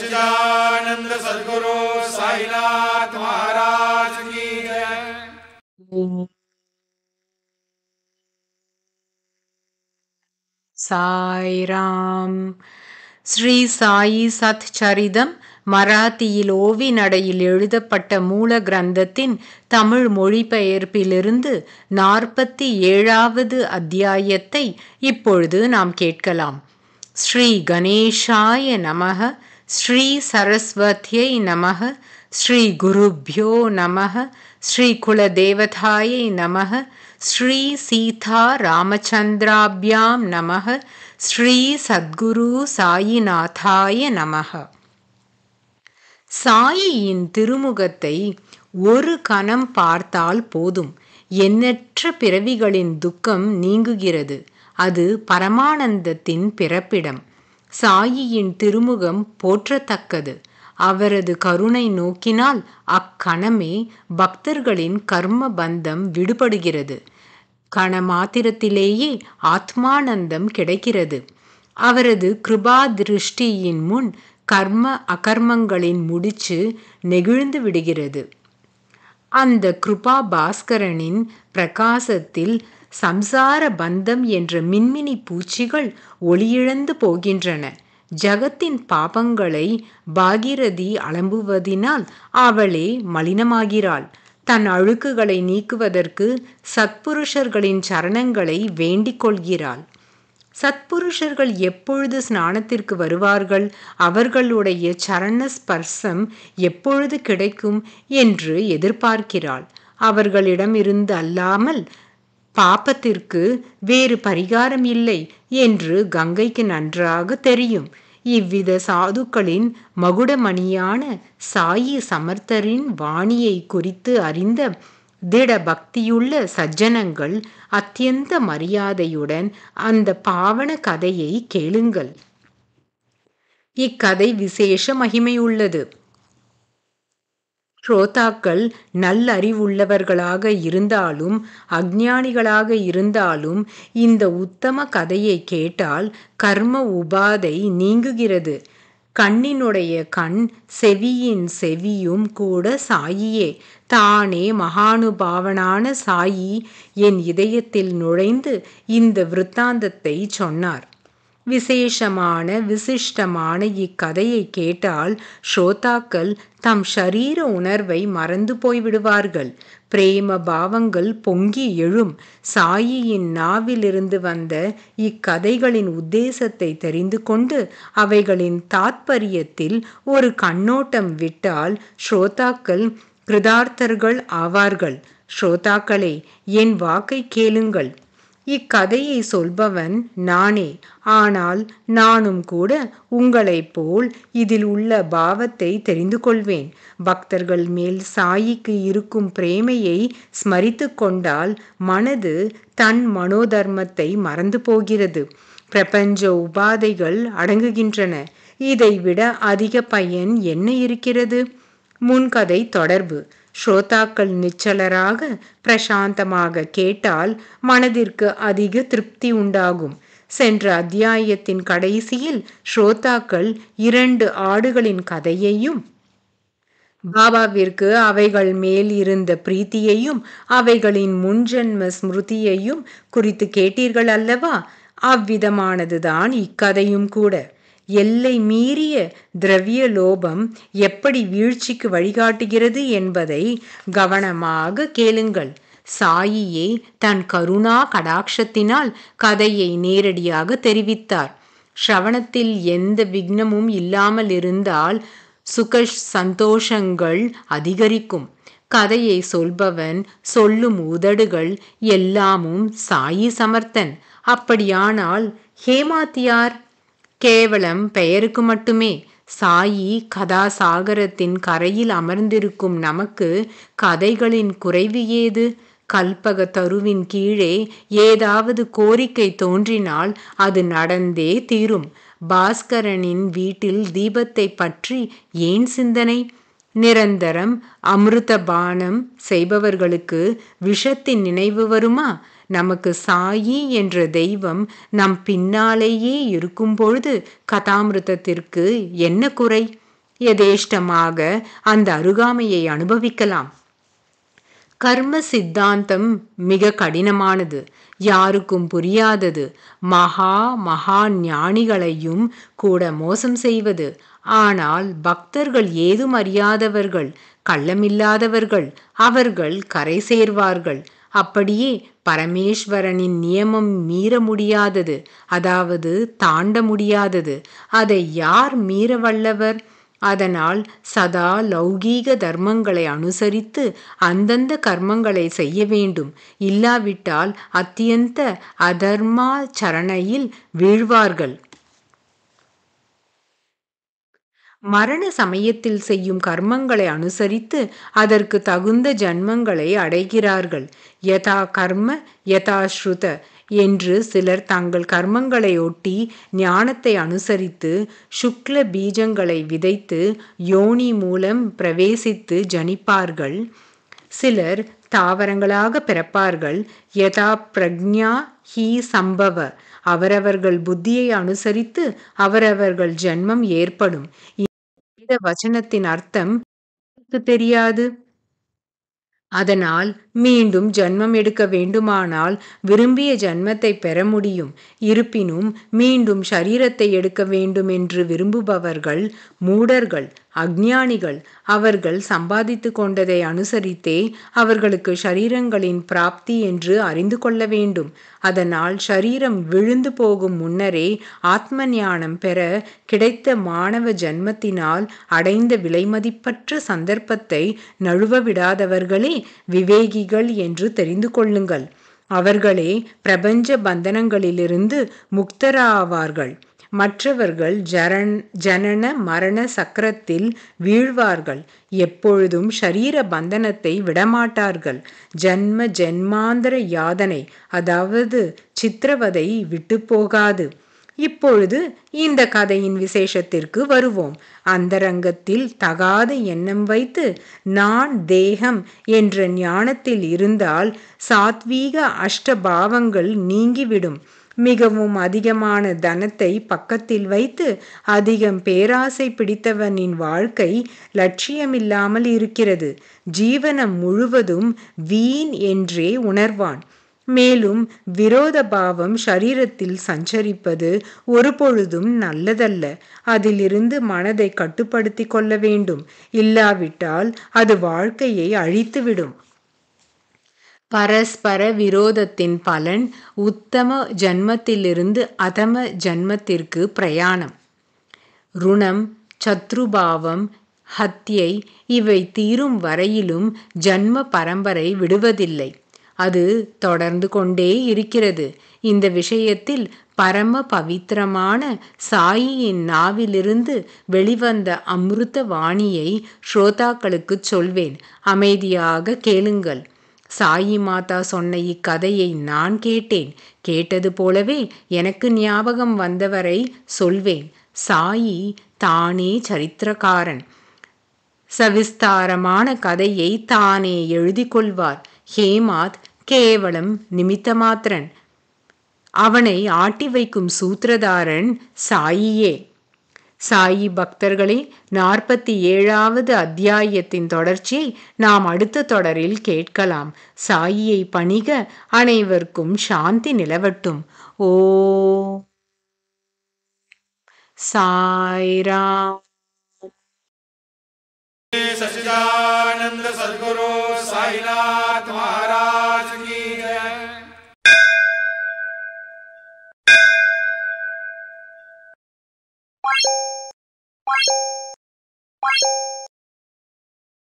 सच्चिदानंद सद्गुरु साईनाथ महाराज की जय। சாய்ராம். ஸ்ரீ சாயி சத் சரிதம் மராத்தியில் ஓவி நடையில் எழுதப்பட்ட மூல கிரந்தத்தின் தமிழ் மொழிபெயர்ப்பிலிருந்து 47வது அத்தியாயத்தை இப்பொழுது நாம் கேட்கலாம். ஸ்ரீ கணேஷாய நமக, ஸ்ரீ சரஸ்வத்யை நமக, ஸ்ரீ குருப்யோ நமக, ஸ்ரீ குலதேவதாயை நமக, ஸ்ரீ சீதா ராமச்சந்திராபியாம் நமக, ஸ்ரீ சத்குரு சாயிநாதாய நமக. சாயியின் திருமுகத்தை ஒரு கணம் பார்த்தால் போதும், எண்ணற்ற பிறவிகளின் துக்கம் நீங்குகிறது. அது பரமானந்தத்தின் பிறப்பிடம். சாயியின் திருமுகம் போற்றத்தக்கது. அவரது கருணை நோக்கினால் அக்கணமே பக்தர்களின் கர்ம பந்தம் விடுபடுகிறது. கண மாத்திரத்திலேயே ஆத்மானந்தம் கிடைக்கிறது. அவரது கிருபா திருஷ்டியின் முன் கர்ம அகர்மங்களின் முடிச்சு நெகிழ்ந்து விடுகிறது. அந்த கிருபா பாஸ்கரனின் பிரகாசத்தில் சம்சார பந்தம் என்ற மின்மினி பூச்சிகள் ஒளியிழந்து போகின்றன. ஜகத்தின் பாபங்களை பாகிரதி அலம்புவதினால் அவளே மலினமாகிறாள். தன் அழுக்குகளை நீக்குவதற்கு சத்புருஷர்களின் சரணங்களை வேண்டிக் கொள்கிறாள். சத்புருஷர்கள் எப்பொழுது ஸ்நானத்திற்கு வருவார்கள், அவர்களுடைய சரண ஸ்பர்சம் எப்பொழுது கிடைக்கும் என்று எதிர்பார்க்கிறாள். அவர்களிடம் இருந்து அல்லாமல் பாபத்திற்கு வேறு பரிகாரம் இல்லை என்று கங்கைக்கு நன்றாக தெரியும். இவ்வித சாதுக்களின் மகுடமணியான சாயி சமர்த்தரின் வாணியை குறித்து அறிந்த திட பக்தியுள்ள சஜ்ஜனங்கள் அத்தியந்த மரியாதையுடன் அந்த பாவன கதையை கேளுங்கள். இக்கதை விசேஷ மகிமையுள்ளது. ஸ்ரோதாக்கள் நல்லறிவுள்ளவர்களாக இருந்தாலும் அஞ்ஞானிகளாக இருந்தாலும் இந்த உத்தம கதையை கேட்டால் கர்ம உபாதை நீங்குகிறது. கண்ணினுடைய கண், செவியின் செவியும் கூட சாயியே. தானே மகானுபாவனான சாயி என் இதயத்தில் நுழைந்து இந்த விருத்தாந்தத்தை சொன்னார். விசேஷமான விசிஷ்டமான இக்கதையை கேட்டால் ஸ்ரோதாக்கள் தம் ஷரீர உணர்வை மறந்து போய்விடுவார்கள். பிரேம பாவங்கள் பொங்கி எழும். சாயியின் நாவிலிருந்து வந்த இக்கதைகளின் உத்தேசத்தை தெரிந்து கொண்டு அவைகளின் தாத்பரியத்தில் ஒரு கண்ணோட்டம் விட்டால் ஸ்ரோதாக்கள் கிருதார்த்தர்கள் ஆவார்கள். ஸ்ரோதாக்களே, என் வாக்கை கேளுங்கள். இக்கதையை சொல்பவன் நானே. ஆனால் நானும் கூட உங்களைப் போல் இதில் உள்ள பாவத்தை தெரிந்து கொள்வேன். பக்தர்கள் மேல் சாயிக்கு இருக்கும் பிரேமையை ஸ்மரித்து கொண்டால் மனது தன் மனோதர்மத்தை மறந்து போகிறது. பிரபஞ்ச உபாதைகள் அடங்குகின்றன. இதைவிட அதிக பயன் என்ன இருக்கிறது? முன்கதை தொடர்பு. ஸ்ரோதாக்கள் நிச்சலராக பிரசாந்தமாக கேட்டால் மனதிற்கு அதிக திருப்தி உண்டாகும். சென்ற அத்தியாயத்தின் கடைசியில் ஸ்ரோதாக்கள் 2 ஆடுகளின் கதையையும் பாபாவிற்கு அவைகள் மேல் இருந்த பிரீத்தியையும் அவைகளின் முன்ஜென்ம ஸ்மிருதியையும் குறித்து கேட்டீர்கள் அல்லவா? அவ்விதமானதுதான் இக்கதையும் கூட. எல்லை மீறிய திரவிய லோபம் எப்படி வீழ்ச்சிக்கு வழிகாட்டுகிறது என்பதை கவனமாக கேளுங்கள். சாயியே தன் கருணா கடாட்சத்தினால் கதையை நேரடியாக தெரிவித்தார். ஸ்ரவணத்தில் எந்த விக்னமும் இல்லாமல் இருந்தால் சுக சந்தோஷங்கள் அதிகரிக்கும். கதையை சொல்பவன், சொல்லும் உதடுகள் எல்லாமும் சாயி சமர்த்தன். அப்படியானால் ஹேமாத்தியார் கேவலம் பெயருக்கு மட்டுமே. சாயி கதாசாகரத்தின் கரையில் அமர்ந்திருக்கும் நமக்கு கதைகளின் குறைவு ஏது? கல்பக தருவின் கீழே ஏதாவது கோரிக்கை தோன்றினால் அது நடந்தே தீரும். பாஸ்கரனின் வீட்டில் தீபத்தை பற்றி ஏன் சிந்தனை? நிரந்தரம் அமிர்தபானம் செய்பவர்களுக்கு விஷத்தின் நினைவு வருமா? நமக்கு சாயி என்ற தெய்வம் நம் பின்னாலேயே இருக்கும்பொழுது கதாமிருதத்திற்கு என்ன குறை? யதேஷ்டமாக அந்த அருகாமையை அனுபவிக்கலாம். கர்ம சித்தாந்தம் மிக கடினமானது, யாருக்கும் புரியாதது, மகா மகா ஞானிகளையும் கூட மோசம் செய்வது. ஆனால் பக்தர்கள் ஏதும் அறியாதவர்கள், கள்ளமில்லாதவர்கள், அவர்கள் கரை சேர்வார்கள். அப்படியே பரமேஸ்வரனின் நியமம் மீற முடியாதது, அதாவது தாண்ட முடியாதது. அதை யார் மீற வல்லவர்? அதனால் சதா லௌகீக தர்மங்களை அனுசரித்து அந்தந்த கர்மங்களை செய்ய வேண்டும். இல்லாவிட்டால் அத்தியந்த அதர்மாச்சரணையில் வீழ்வார்கள். மரண சமயத்தில் செய்யும் கர்மங்களை அனுசரித்து அதற்கு தகுந்த ஜன்மங்களை அடைகிறார்கள். யதா கர்ம யதா ஸ்ருத என்று சிலர் தங்கள் கர்மங்களை ஒட்டி ஞானத்தை அனுசரித்து சுக்ல பீஜங்களை விதைத்து யோனி மூலம் பிரவேசித்து ஜனிப்பார்கள். சிலர் தாவரங்களாக பிறப்பார்கள். யதா பிரக்ஞா ஹி சம்பவ, அவரவர்கள் புத்தியை அனுசரித்து அவரவர்கள் ஜன்மம் ஏற்படும். இந்த வசனத்தின் அர்த்தம் தெரியாது. அதனால் மீண்டும் ஜன்மம் எடுக்க வேண்டுமானால் விரும்பிய ஜன்மத்தை பெற முடியும். இருப்பினும் மீண்டும் ஷரீரத்தை எடுக்க வேண்டும் என்று விரும்புபவர்கள் மூடர்கள், அஞ்ஞானிகள். அவர்கள் சம்பாதித்து கொண்டதை அனுசரித்தே அவர்களுக்கு ஷரீரங்களின் பிராப்தி என்று அறிந்து கொள்ள வேண்டும். அதனால் ஷரீரம் விழுந்து போகும் முன்னரே ஆத்ம ஞானம் பெற கிடைத்த மாணவ ஜன்மத்தினால் அடைந்த விலைமதிப்பற்ற சந்தர்ப்பத்தை நழுவ விடாதவர்களே விவேகிகள் என்று தெரிந்து கொள்ளுங்கள். அவர்களே பிரபஞ்ச பந்தனங்களிலிருந்து முக்தராவார்கள். மற்றவர்கள் ஜனன மரண சக்கரத்தில் வீழ்வார்கள். எப்பொழுதும் ஷரீர பந்தனத்தை விடமாட்டார்கள். ஜன்ம ஜென்மாந்தர யாதனை, அதாவது சித்திரவதை விட்டு போகாது. இப்பொழுது இந்த கதையின் விசேஷத்திற்கு வருவோம். அந்தரங்கத்தில் தகாத எண்ணம் வைத்து நான் தேகம் என்ற ஞானத்தில் இருந்தால் சாத்வீக அஷ்டபாவங்கள் நீங்கிவிடும். மிகவும் அதிகமான தனத்தை பக்கத்தில் வைத்து அதிகம் பேராசை பிடித்தவனின் வாழ்க்கை லட்சியமில்லாமல் இருக்கிறது. ஜீவனம் முழுவதும் வீண் என்றே உணர்வான். மேலும் விரோத பாவம் ஷரீரத்தில் சஞ்சரிப்பது ஒரு பொழுதும் நல்லதல்ல. அதிலிருந்து மனதை கட்டுப்படுத்தி கொள்ள வேண்டும். இல்லாவிட்டால் அது வாழ்க்கையை அழித்துவிடும். பரஸ்பர விரோதத்தின் பலன் உத்தம ஜன்மத்திலிருந்து அதம ஜன்மத்திற்கு பிரயாணம். ருணம், சத்ருபாவம், ஹத்யை இவை தீரும் வரையிலும் ஜன்ம பரம்பரை விடுவதில்லை. அது தொடர்ந்து கொண்டே இருக்கிறது. இந்த விஷயத்தில் பரம பவித்திரமான சாயியின் நாவிலிருந்து வெளிவந்த அமிர்த வாணியை ஸ்ரோதாக்களுக்கு சொல்வேன். அமைதியாக கேளுங்கள். சாயி மாதா சொன்ன இக்கதையை நான் கேட்டேன். கேட்டது போலவே எனக்கு ஞாபகம் வந்தவரை சொல்வேன். சாயி தானே சரித்திரக்காரன். சவிஸ்தாரமான கதையை தானே எழுதி கொள்வார். ஹேமாத் கேவலம் நிமித்த மாத்திரன். அவனை ஆட்டி வைக்கும் சூத்திரதாரன் சாயியே. சாயி பக்தர்களே, 47வது அத்தியாயத்தின் தொடர்ச்சியை நாம் அடுத்த தொடரில் கேட்கலாம். சாயியை பணிக. அனைவருக்கும் சாந்தி நிலவட்டும். ஓ சாய்ராம். सच्चिदानंद सद्गुरु साईनाथ महाराज की जय।